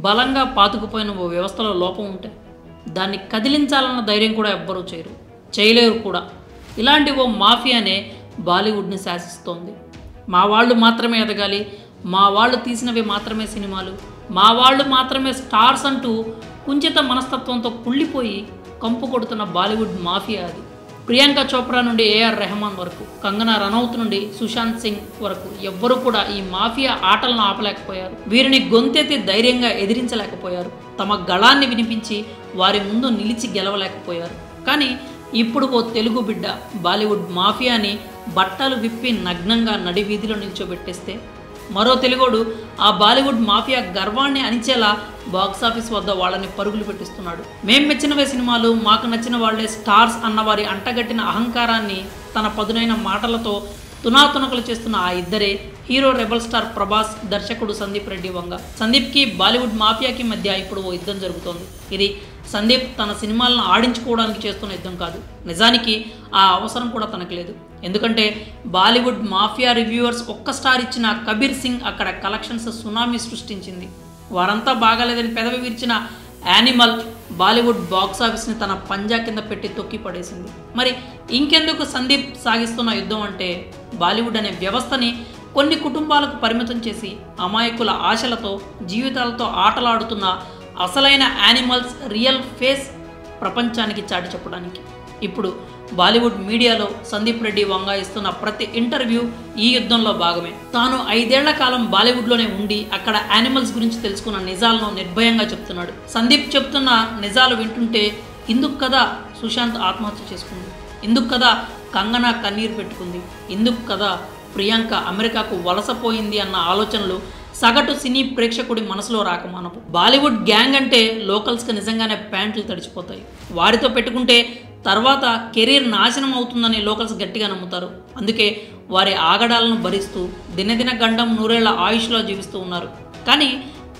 బలంగా పాతుకుపోయిన ఓ వ్యవస్థలో లోపం ఉంటే దాన్ని కదిలించాలన్న ధైర్యం కూడా ఎవ్వరూ చేయలేరు కూడా. ఇలాంటి ఓ మాఫియానే బాలీవుడ్ని శాసిస్తోంది. మా వాళ్ళు మాత్రమే ఎదగాలి, మా వాళ్ళు తీసినవి మాత్రమే సినిమాలు, మా వాళ్ళు మాత్రమే స్టార్స్ అంటూ కుంచిత మనస్తత్వంతో కుళ్ళిపోయి కంపు కొడుతున్న బాలీవుడ్ మాఫియా అది. ప్రియాంక చోప్రా నుండి ఏఆర్ రెహమాన్ వరకు, కంగనా రనౌత్ నుండి సుశాంత్ సింగ్ వరకు ఎవ్వరూ కూడా ఈ మాఫియా ఆటలను ఆపలేకపోయారు. వీరిని గొంతెత్తి ధైర్యంగా ఎదిరించలేకపోయారు. తమ గళాన్ని వినిపించి వారి ముందు నిలిచి గెలవలేకపోయారు. కానీ ఇప్పుడు ఓ తెలుగు బిడ్డ బాలీవుడ్ మాఫియాని బట్టలు విప్పి నగ్నంగా నడి వీధిలో నిల్చోబెట్టేస్తే మరో తెలుగోడు ఆ బాలీవుడ్ మాఫియా గర్వాన్ని అణిచేలా బాక్సాఫీస్ వద్ద వాళ్ళని పరుగులు పెట్టిస్తున్నాడు. మేం మెచ్చినవే సినిమాలు, మాకు నచ్చిన వాళ్లే స్టార్స్ అన్నవారి అంటగట్టిన అహంకారాన్ని తన పదునైన మాటలతో తునాతునకలు చేస్తున్న ఆ ఇద్దరే హీరో రెబల్ స్టార్ ప్రభాస్, దర్శకుడు సందీప్ రెడ్డి వంగ. సందీప్కి బాలీవుడ్ మాఫియాకి మధ్య ఇప్పుడు ఓ యుద్ధం జరుగుతోంది. ఇది సందీప్ తన సినిమాలను ఆడించుకోవడానికి చేస్తున్న యుద్ధం కాదు. నిజానికి ఆ అవసరం కూడా తనకు లేదు. ఎందుకంటే బాలీవుడ్ మాఫియా రివ్యూవర్స్ ఒక్క స్టార్ ఇచ్చిన కబీర్ సింగ్ అక్కడ కలెక్షన్స్ సునామీ సృష్టించింది. వారంతా బాగాలేదని పెదవి విరిచిన యానిమల్ బాలీవుడ్ బాక్సాఫీస్ని తన పంజా కింద పెట్టి తొక్కి పడేసింది. మరి ఇంకెందుకు సందీప్ సాగిస్తున్న యుద్ధం అంటే, బాలీవుడ్ అనే వ్యవస్థని కొన్ని కుటుంబాలకు పరిమితం చేసి అమాయకుల ఆశలతో జీవితాలతో ఆటలాడుతున్న అసలైన యానిమల్స్ రియల్ ఫేస్ ప్రపంచానికి చాటి చెప్పడానికి. ఇప్పుడు బాలీవుడ్ మీడియాలో సందీప్ రెడ్డి వంగ ఇస్తున్న ప్రతి ఇంటర్వ్యూ ఈ యుద్ధంలో భాగమే. తాను 5 ఏళ్ల కాలం బాలీవుడ్లోనే ఉండి అక్కడ యానిమల్స్ గురించి తెలుసుకున్న నిజాలను నిర్భయంగా చెప్తున్నాడు. సందీప్ చెప్తున్న నిజాలు వింటుంటే ఇందుకు కదా సుశాంత్ ఆత్మహత్య చేసుకుంది, ఇందుకు కదా కంగనా కన్నీరు పెట్టుకుంది, ఇందుకు కదా ప్రియాంక అమెరికాకు వలసపోయింది అన్న ఆలోచనలు సగటు సినీ ప్రేక్షకుడి మనసులో రాకమానపు. బాలీవుడ్ గ్యాంగ్ అంటే లోకల్స్కి నిజంగానే ప్యాంట్లు తడిచిపోతాయి. వారితో పెట్టుకుంటే తర్వాత కెరీర్ నాశనం అవుతుందని లోకల్స్ గట్టిగా నమ్ముతారు. అందుకే వారి ఆగడాలను భరిస్తూ దినదిన గండం 100 ఏళ్ల ఆయుష్లో జీవిస్తూ ఉన్నారు. కానీ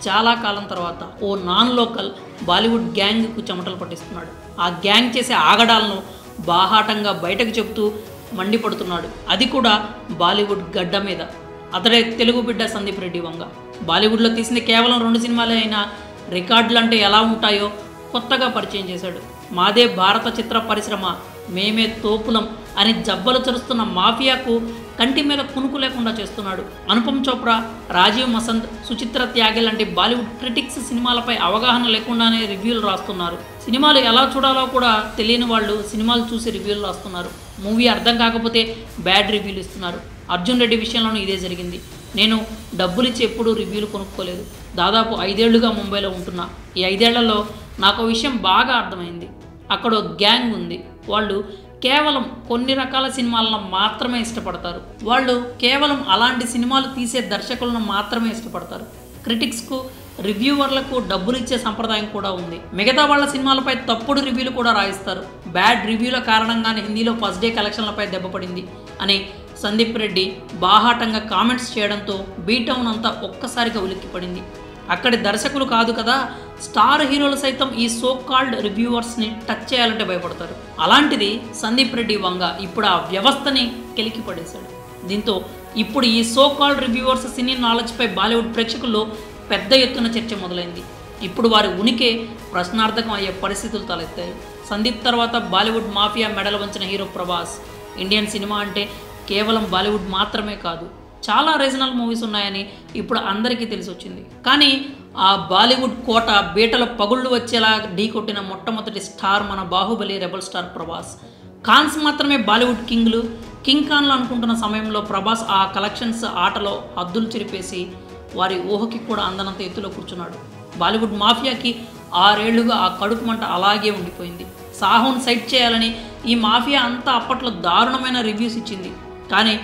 చాలా కాలం తర్వాత ఓ నాన్ లోకల్ బాలీవుడ్ గ్యాంగ్కు చెమటలు పట్టిస్తున్నాడు. ఆ గ్యాంగ్ చేసే ఆగడాలను బాహాటంగా బయటకు చెబుతూ మండిపడుతున్నాడు. అది కూడా బాలీవుడ్ గడ్డ మీద. అతడే తెలుగు బిడ్డ సందీప్ రెడ్డి వంగ. బాలీవుడ్లో తీసింది కేవలం 2 సినిమాలే అయినా రికార్డులు అంటే ఎలా ఉంటాయో కొత్తగా పరిచయం చేశాడు. మాదే భారత చిత్ర పరిశ్రమ, మేమే తోపులం అని జబ్బలు చరుస్తున్న మాఫియాకు కంటి మీద కునుకు లేకుండా చేస్తున్నాడు. అనుపమ్ చోప్రా, రాజీవ్ మసంద్, సుచిత్ర త్యాగి లాంటి బాలీవుడ్ క్రిటిక్స్ సినిమాలపై అవగాహన లేకుండానే రివ్యూలు రాస్తున్నారు. సినిమాలు ఎలా చూడాలో కూడా తెలియని వాళ్ళు సినిమాలు చూసి రివ్యూలు రాస్తున్నారు. మూవీ అర్థం కాకపోతే బ్యాడ్ రివ్యూలు ఇస్తున్నారు. అర్జున్ రెడ్డి విషయంలోనూ ఇదే జరిగింది. నేను డబ్బులు ఇచ్చి ఎప్పుడూ రివ్యూలు కొనుక్కోలేదు. దాదాపు 5 ఏళ్లుగా ముంబైలో ఉంటున్నా. ఈ 5 ఏళ్లలో నాకు విషయం బాగా అర్థమైంది. అక్కడ గ్యాంగ్ ఉంది. వాళ్ళు కేవలం కొన్ని రకాల సినిమాలను మాత్రమే ఇష్టపడతారు. వాళ్ళు కేవలం అలాంటి సినిమాలు తీసే దర్శకులను మాత్రమే ఇష్టపడతారు. క్రిటిక్స్కు, రివ్యూవర్లకు డబ్బులు ఇచ్చే సంప్రదాయం కూడా ఉంది. మిగతా వాళ్ళ సినిమాలపై తప్పుడు రివ్యూలు కూడా రాయిస్తారు. బ్యాడ్ రివ్యూల కారణంగానే హిందీలో ఫస్ట్ డే కలెక్షన్లపై దెబ్బపడింది అని సందీప్ రెడ్డి బాహాటంగా కామెంట్స్ చేయడంతో బీటౌన్ అంతా ఒక్కసారిగా ఉలిక్కిపడింది. అక్కడి దర్శకులు కాదు కదా, స్టార్ హీరోలు సైతం ఈ సో కాల్డ్ రివ్యూవర్స్ని టచ్ చేయాలంటే భయపడతారు. అలాంటిది సందీప్ రెడ్డి వంగ ఇప్పుడు ఆ వ్యవస్థని కెలికి పడేశాడు. దీంతో ఇప్పుడు ఈ సో కాల్డ్ రివ్యూవర్స్ సినీ నాలెడ్జ్పై బాలీవుడ్ ప్రేక్షకుల్లో పెద్ద ఎత్తున చర్చ మొదలైంది. ఇప్పుడు వారి ఉనికి ప్రశ్నార్థకం అయ్యే పరిస్థితులు తలెత్తాయి. సందీప్ తర్వాత బాలీవుడ్ మాఫియా మెడలు వంచిన హీరో ప్రభాస్. ఇండియన్ సినిమా అంటే కేవలం బాలీవుడ్ మాత్రమే కాదు, చాలా రీజనల్ మూవీస్ ఉన్నాయని ఇప్పుడు అందరికీ తెలిసి వచ్చింది. కానీ ఆ బాలీవుడ్ కోట బీటలో పగుళ్ళు వచ్చేలా ఢీకొట్టిన మొట్టమొదటి స్టార్ మన బాహుబలి రెబల్ స్టార్ ప్రభాస్. ఖాన్స్ మాత్రమే బాలీవుడ్ కింగ్లు, కింగ్ ఖాన్లు అనుకుంటున్న సమయంలో ప్రభాస్ ఆ కలెక్షన్స్ ఆటలో హద్దులు చెరిపేసి వారి ఊహకి కూడా అందనంత ఎత్తులో కూర్చున్నాడు. బాలీవుడ్ మాఫియాకి 6 ఏళ్లుగా ఆ కడుపు మంట అలాగే ఉండిపోయింది. సాహోను సైట్ చేయాలని ఈ మాఫియా అంతా అప్పట్లో దారుణమైన రివ్యూస్ ఇచ్చింది. కానీ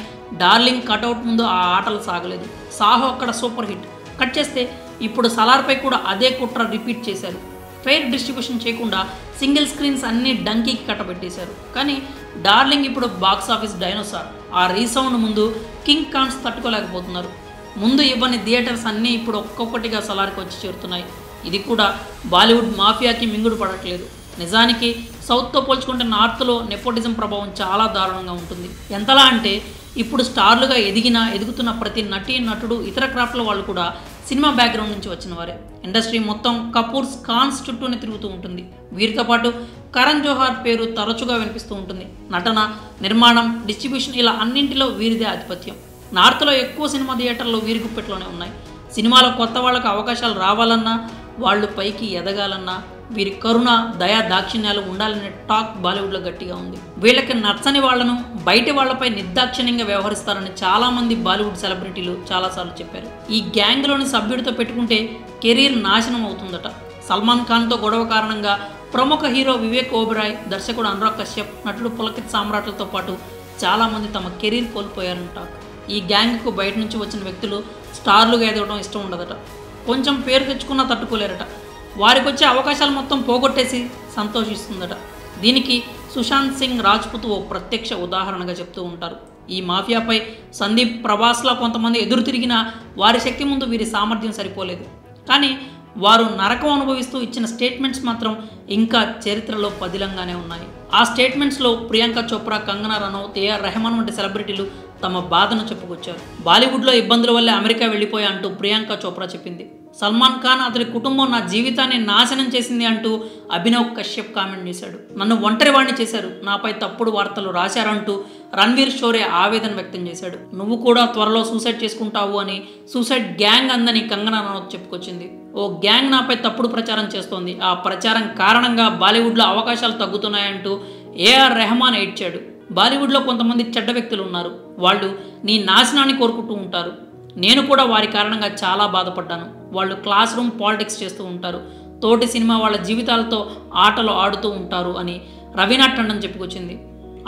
డార్లింగ్ కటౌట్ ముందు ఆ ఆటలు సాగలేదు. సాహో అక్కడ సూపర్ హిట్. కట్ చేస్తే ఇప్పుడు సలార్పై కూడా అదే కుట్ర రిపీట్ చేశారు. ఫెయిర్ డిస్ట్రిబ్యూషన్ చేయకుండా సింగిల్ స్క్రీన్స్ అన్నీ డంకీకి కట్టబెట్టేశారు. కానీ డార్లింగ్ ఇప్పుడు బాక్స్ ఆఫీస్ డైనోసార్. ఆ రీసౌండ్ ముందు కింగ్ ఖాన్స్ తట్టుకోలేకపోతున్నారు. ముందు ఇవ్వని థియేటర్స్ అన్నీ ఇప్పుడు ఒక్కొక్కటిగా సలార్కి వచ్చి చేరుతున్నాయి. ఇది కూడా బాలీవుడ్ మాఫియాకి మింగుడు పడట్లేదు. నిజానికి సౌత్తో పోల్చుకుంటే నార్త్లో నెపోటిజం ప్రభావం చాలా దారుణంగా ఉంటుంది. ఎంతలా అంటే ఇప్పుడు స్టార్లుగా ఎదుగుతున్న ప్రతి నటుడు ఇతర క్రాఫ్ట్ల వాళ్ళు కూడా సినిమా బ్యాక్గ్రౌండ్ నుంచి వచ్చిన వారే. ఇండస్ట్రీ మొత్తం కపూర్స్, ఖాన్స్ చుట్టూనే తిరుగుతూ ఉంటుంది. వీరితో పాటు కరణ్ జోహార్ పేరు తరచుగా వినిపిస్తూ ఉంటుంది. నటన, నిర్మాణం, డిస్ట్రిబ్యూషన్ ఇలా అన్నింటిలో వీరిదే ఆధిపత్యం. నార్త్లో ఎక్కువ సినిమా థియేటర్లు వీరి గుప్పెట్లోనే ఉన్నాయి. సినిమాలో కొత్త వాళ్ళకు అవకాశాలు రావాలన్నా, వాళ్ళు పైకి ఎదగాలన్నా వీరి కరుణ, దయా, దాక్షిణ్యాలు ఉండాలనే టాక్ బాలీవుడ్లో గట్టిగా ఉంది. వీళ్ళకి నచ్చని వాళ్లను బయటి వాళ్లపై నిర్దాక్షిణ్యంగా వ్యవహరిస్తారని చాలామంది బాలీవుడ్ సెలబ్రిటీలు చాలాసార్లు చెప్పారు. ఈ గ్యాంగ్లోని సభ్యుడితో పెట్టుకుంటే కెరీర్ నాశనం అవుతుందట. సల్మాన్ ఖాన్తో గొడవ కారణంగా ప్రముఖ హీరో వివేక్ ఓబెరాయ్, దర్శకుడు అనురాగ్ కశ్యప్, నటుడు పులకిత్ సామ్రాట్లతో పాటు చాలామంది తమ కెరీర్ కోల్పోయారని టాక్. ఈ గ్యాంగ్కు బయట నుంచి వచ్చిన వ్యక్తులు స్టార్లుగా ఎదగడం ఇష్టం ఉండదట. కొంచెం పేరు తెచ్చుకున్నా తట్టుకోలేరట. వారికి వచ్చే అవకాశాలు మొత్తం పోగొట్టేసి సంతోషిస్తుందట. దీనికి సుశాంత్ సింగ్ రాజ్పుత్ ఓ ప్రత్యక్ష ఉదాహరణగా చెప్తూ ఉంటారు. ఈ మాఫియాపై సందీప్, ప్రభాస్లా కొంతమంది ఎదురు తిరిగినా వారి శక్తి ముందు వీరి సామర్థ్యం సరిపోలేదు. కానీ వారు నరకం అనుభవిస్తూ ఇచ్చిన స్టేట్మెంట్స్ మాత్రం ఇంకా చరిత్రలో పదిలంగానే ఉన్నాయి. ఆ స్టేట్మెంట్స్లో ప్రియాంక చోప్రా, కంగనా రనౌత్, ఏఆర్ రెహమాన్ వంటి సెలబ్రిటీలు తమ బాధను చెప్పుకొచ్చారు. బాలీవుడ్లో ఇబ్బందుల వల్లే అమెరికా వెళ్ళిపోయా అంటూ ప్రియాంక చోప్రా చెప్పింది. సల్మాన్ ఖాన్, అతని కుటుంబం నా జీవితాన్ని నాశనం చేసింది అంటూ అభినవ్ కశ్యప్ కామెంట్ చేశాడు. నన్ను ఒంటరివాణ్ణి చేశారు, నాపై తప్పుడు వార్తలు రాశారంటూ రణ్వీర్ షోరే ఆవేదన వ్యక్తం చేశాడు. నువ్వు కూడా త్వరలో సూసైడ్ చేసుకుంటావు అని సూసైడ్ గ్యాంగ్ అందని కంగనా రనౌత్ చెప్పుకొచ్చింది. ఓ గ్యాంగ్ నాపై తప్పుడు ప్రచారం చేస్తోంది, ఆ ప్రచారం కారణంగా బాలీవుడ్లో అవకాశాలు తగ్గుతున్నాయంటూ ఏఆర్ రెహమాన్ ఏడ్చాడు. బాలీవుడ్లో కొంతమంది చెడ్డ వ్యక్తులు ఉన్నారు. వాళ్ళు నీ నాశనాన్ని కోరుకుంటూ ఉంటారు. నేను కూడా వారి కారణంగా చాలా బాధపడ్డాను. వాళ్ళు క్లాస్ రూమ్ పాలిటిక్స్ చేస్తూ ఉంటారు, తోటి సినిమా వాళ్ళ జీవితాలతో ఆటలు ఆడుతూ ఉంటారు అని రవీనా టండన్ చెప్పుకొచ్చింది.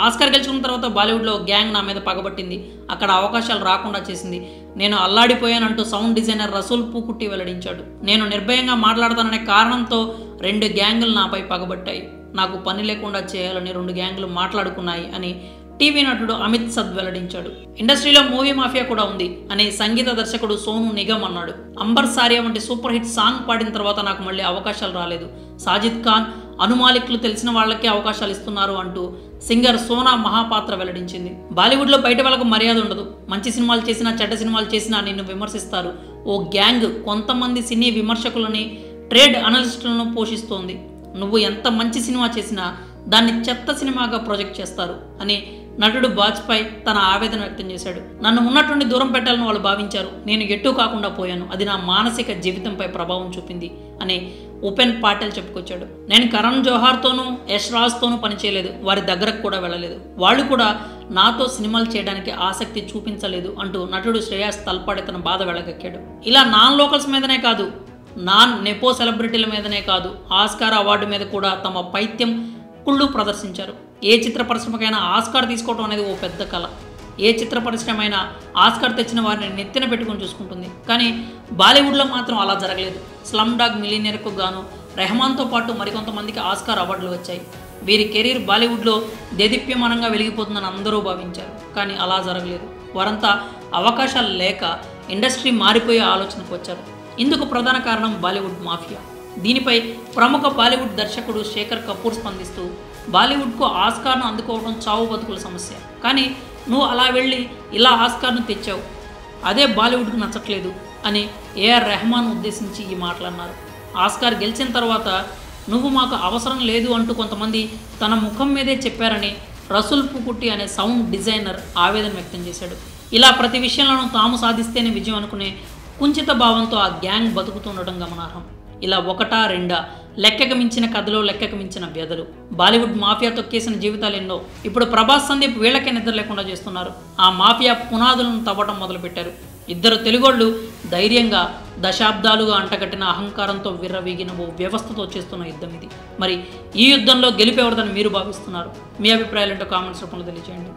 ఆస్కార్ గెలుచుకున్న తర్వాత బాలీవుడ్లో గ్యాంగ్ నా మీద పగబట్టింది, అక్కడ అవకాశాలు రాకుండా చేసింది, నేను అల్లాడిపోయానంటూ సౌండ్ డిజైనర్ రసూల్ పూకుట్టి వెల్లడించాడు. నేను నిర్భయంగా మాట్లాడతాననే కారణంతో 2 గ్యాంగులు నాపై పగబట్టాయి. నాకు పని లేకుండా చేయాలని 2 గ్యాంగులు మాట్లాడుకున్నాయి అని టీవీ నటుడు అమిత్ సద్ వెల్లడించాడు. ఇండస్ట్రీలో మూవీ మాఫియా కూడా ఉంది అని సంగీత దర్శకుడు సోను నిగమ్ అన్నాడు. అంబర్ సారియా వంటి సూపర్ హిట్ సాంగ్ పాడిన తర్వాత నాకు మళ్ళీ అవకాశాలు రాలేదు. సాజిద్ ఖాన్, అనుమాలిక్లు తెలిసిన వాళ్ళకే అవకాశాలు ఇస్తున్నారు అంటూ సింగర్ సోనా మహాపాత్ర వెల్లడించింది. బాలీవుడ్లో బయట వాళ్ళకు మర్యాద ఉండదు. మంచి సినిమాలు చేసినా, చెడ్డ సినిమాలు చేసినా నిన్ను విమర్శిస్తారు. ఓ గ్యాంగ్ కొంతమంది సినీ విమర్శకులని, ట్రేడ్ అనలిస్టులను పోషిస్తోంది. నువ్వు ఎంత మంచి సినిమా చేసినా దాన్ని చెత్త సినిమాగా ప్రొజెక్ట్ చేస్తారు అని నటుడు వాజ్పేయి తన ఆవేదన వ్యక్తం చేశాడు. నన్ను ఉన్నటువంటి దూరం పెట్టాలని వాళ్ళు భావించారు. నేను ఎటూ కాకుండా పోయాను. అది నా మానసిక జీవితంపై ప్రభావం చూపింది అని ఉపేన్ పాటెల్ చెప్పుకొచ్చాడు. నేను కరణ్ జోహార్తోనూ, యష్ రాజ్తోనూ పనిచేయలేదు, వారి దగ్గరకు కూడా వెళ్ళలేదు. వాళ్ళు కూడా నాతో సినిమాలు చేయడానికి ఆసక్తి చూపించలేదు అంటూ నటుడు శ్రేయాస్ తల్పాడే తన బాధ వెళ్ళగక్కాడు. ఇలా నాన్ లోకల్స్ మీదనే కాదు, నాన్ నెపో సెలబ్రిటీల మీదనే కాదు, ఆస్కార్ అవార్డు మీద కూడా తమ పైత్యం, కుళ్ళు ప్రదర్శించారు. ఏ చిత్ర పరిశ్రమకైనా ఆస్కార్ తీసుకోవడం అనేది ఓ పెద్ద కళ. ఏ చిత్ర పరిశ్రమ అయినా ఆస్కార్ తెచ్చిన వారిని నెత్తిన పెట్టుకుని చూసుకుంటుంది. కానీ బాలీవుడ్లో మాత్రం అలా జరగలేదు. స్లమ్ డాగ్ మిలియనీర్కు గాను రెహమాన్తో పాటు మరికొంతమందికి ఆస్కార్ అవార్డులు వచ్చాయి. వీరి కెరీర్ బాలీవుడ్లో దేదీప్యమానంగా వెలిగిపోతుందని అందరూ భావించారు. కానీ అలా జరగలేదు. వారంతా అవకాశాలు లేక ఇండస్ట్రీ మారిపోయే ఆలోచనకు వచ్చారు. ఇందుకు ప్రధాన కారణం బాలీవుడ్ మాఫియా. దీనిపై ప్రముఖ బాలీవుడ్ దర్శకుడు శేఖర్ కపూర్ స్పందిస్తూ, బాలీవుడ్కు ఆస్కార్ను అందుకోవడం చావు బతుకుల సమస్య, కానీ నువ్వు అలా వెళ్ళి ఇలా ఆస్కార్ను తెచ్చావు, అదే బాలీవుడ్కు నచ్చట్లేదు అని ఏఆర్ రెహమాన్ ఉద్దేశించి ఈ మాటలు అన్నారు. ఆస్కార్ గెలిచిన తర్వాత నువ్వు మాకు అవసరం లేదు అంటూ కొంతమంది తన ముఖం మీదే చెప్పారని రసూల్ పూకుట్టి అనే సౌండ్ డిజైనర్ ఆవేదన వ్యక్తం చేశాడు. ఇలా ప్రతి విషయంలోనూ తాము సాధిస్తేనే విజయం అనుకునే కుంచిత భావంతో ఆ గ్యాంగ్ బతుకుతుండటం గమనార్హం. ఇలా ఒకటా రెండా లెక్కకు మించిన కథలు, లెక్కకు మించిన వ్యధలు. బాలీవుడ్ మాఫియా తొక్కేసిన జీవితాలు ఎన్నో. ఇప్పుడు ప్రభాస్, సందీప్ వీళ్ళకే నిద్ర లేకుండా చేస్తున్నారు. ఆ మాఫియా పునాదులను తవ్వటం మొదలుపెట్టారు. 2 తెలుగోళ్లు ధైర్యంగా దశాబ్దాలుగా అంటగట్టిన అహంకారంతో విర్రవీగిన ఓ వ్యవస్థతో చేస్తున్న యుద్ధం ఇది. మరి ఈ యుద్ధంలో గెలిపేవరదని మీరు భావిస్తున్నారు? మీ అభిప్రాయాలు ఏంటో కామెంట్స్ రూపంలో తెలియజేయండి.